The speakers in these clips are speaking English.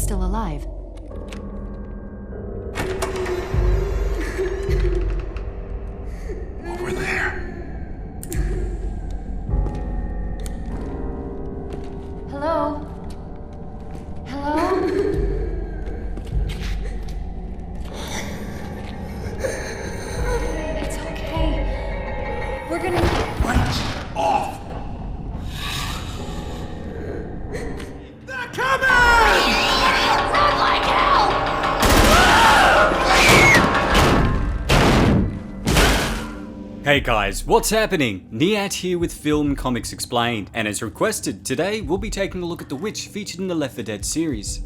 still alive. Over there. Hello? Hello? It's okay. We're gonna... Lights off! They're coming! Run like hell! Hey guys, what's happening? Niyat here with Film Comics Explained, and as requested, today we'll be taking a look at the witch featured in the Left 4 Dead series.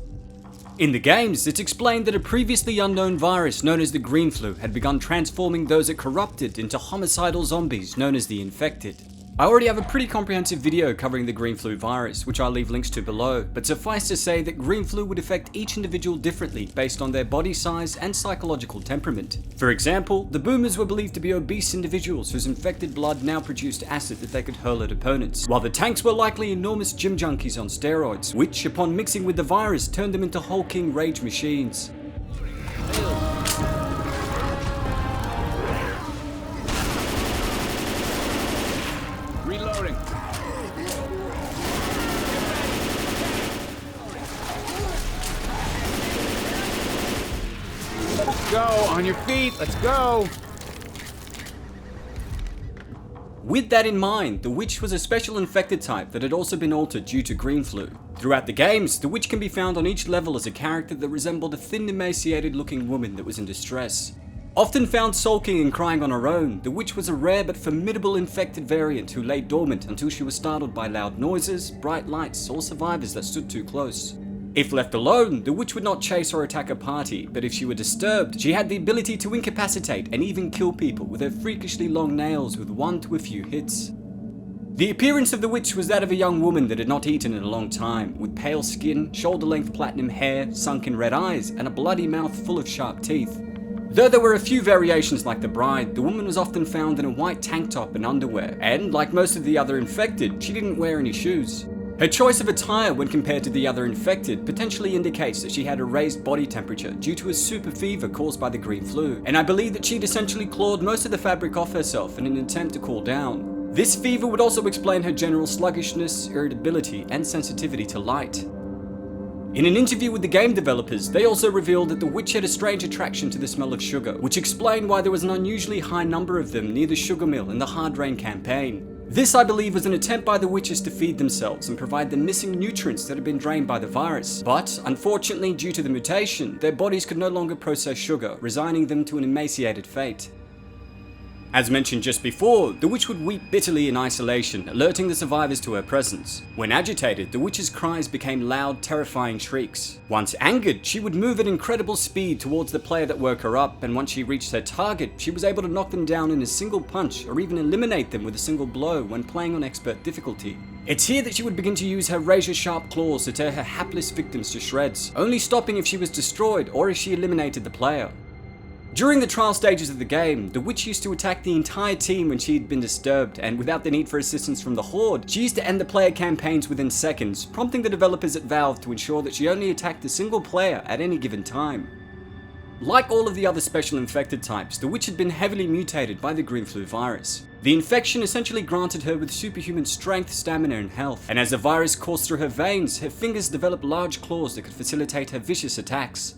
In the games, it's explained that a previously unknown virus known as the Green Flu had begun transforming those it corrupted into homicidal zombies known as the Infected. I already have a pretty comprehensive video covering the Green Flu virus, which I'll leave links to below, but suffice to say that Green Flu would affect each individual differently based on their body size and psychological temperament. For example, the boomers were believed to be obese individuals whose infected blood now produced acid that they could hurl at opponents, while the tanks were likely enormous gym junkies on steroids, which, upon mixing with the virus, turned them into hulking rage machines. Reloading. Let's go, on your feet, let's go! With that in mind, the Witch was a special infected type that had also been altered due to Green Flu. Throughout the games, the Witch can be found on each level as a character that resembled a thin, emaciated looking woman that was in distress. Often found sulking and crying on her own, the Witch was a rare but formidable infected variant who lay dormant until she was startled by loud noises, bright lights, or survivors that stood too close. If left alone, the Witch would not chase or attack a party, but if she were disturbed, she had the ability to incapacitate and even kill people with her freakishly long nails with one to a few hits. The appearance of the Witch was that of a young woman that had not eaten in a long time, with pale skin, shoulder-length platinum hair, sunken red eyes, and a bloody mouth full of sharp teeth. Though there were a few variations like the bride, the woman was often found in a white tank top and underwear, and like most of the other infected, she didn't wear any shoes. Her choice of attire when compared to the other infected potentially indicates that she had a raised body temperature due to a super fever caused by the Green Flu, and I believe that she'd essentially clawed most of the fabric off herself in an attempt to cool down. This fever would also explain her general sluggishness, irritability, and sensitivity to light. In an interview with the game developers, they also revealed that the Witch had a strange attraction to the smell of sugar, which explained why there was an unusually high number of them near the sugar mill in the Hard Rain campaign. This, I believe, was an attempt by the witches to feed themselves and provide the missing nutrients that had been drained by the virus. But, unfortunately, due to the mutation, their bodies could no longer process sugar, resigning them to an emaciated fate. As mentioned just before, the Witch would weep bitterly in isolation, alerting the survivors to her presence. When agitated, the Witch's cries became loud, terrifying shrieks. Once angered, she would move at incredible speed towards the player that woke her up, and once she reached her target, she was able to knock them down in a single punch, or even eliminate them with a single blow when playing on expert difficulty. It's here that she would begin to use her razor-sharp claws to tear her hapless victims to shreds, only stopping if she was destroyed or if she eliminated the player. During the trial stages of the game, the Witch used to attack the entire team when she had been disturbed, and without the need for assistance from the Horde, she used to end the player campaigns within seconds, prompting the developers at Valve to ensure that she only attacked a single player at any given time. Like all of the other special infected types, the Witch had been heavily mutated by the Green Flu virus. The infection essentially granted her with superhuman strength, stamina, and health, and as the virus coursed through her veins, her fingers developed large claws that could facilitate her vicious attacks.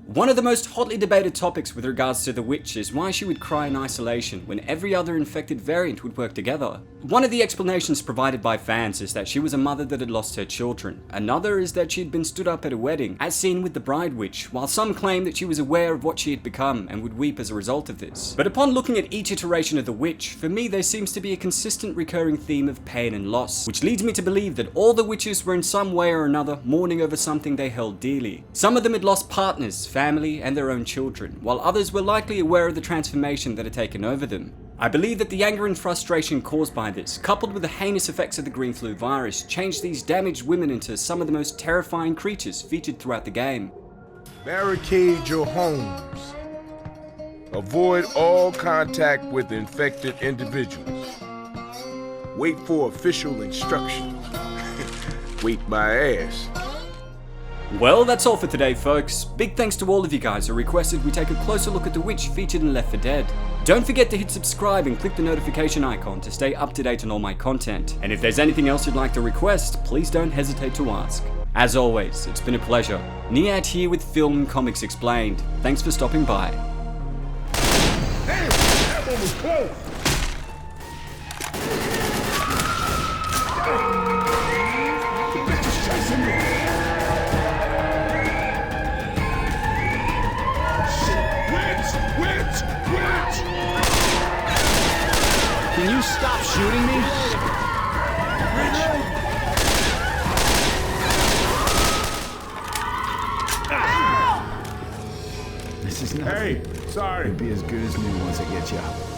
One of the most hotly debated topics with regards to the Witch is why she would cry in isolation when every other infected variant would work together. One of the explanations provided by fans is that she was a mother that had lost her children. Another is that she had been stood up at a wedding, as seen with the Bride Witch, while some claim that she was aware of what she had become and would weep as a result of this. But upon looking at each iteration of the Witch, for me there seems to be a consistent recurring theme of pain and loss, which leads me to believe that all the witches were in some way or another mourning over something they held dearly. Some of them had lost partners, family, and their own children, while others were likely aware of the transformation that had taken over them. I believe that the anger and frustration caused by this, coupled with the heinous effects of the Green Flu virus, changed these damaged women into some of the most terrifying creatures featured throughout the game. Barricade your homes. Avoid all contact with infected individuals. Wait for official instructions. Wait my ass. Well, that's all for today, folks. Big thanks to all of you guys who requested we take a closer look at the witch featured in Left 4 Dead. Don't forget to hit subscribe and click the notification icon to stay up to date on all my content. And if there's anything else you'd like to request, please don't hesitate to ask. As always, it's been a pleasure. Niyat here with Film and Comics Explained. Thanks for stopping by. Damn, that one was close. The bitch is chasing me. Shit, witch! Can you stop shooting me? This is nothing. Hey, sorry. It'll be as good as new once I get you out.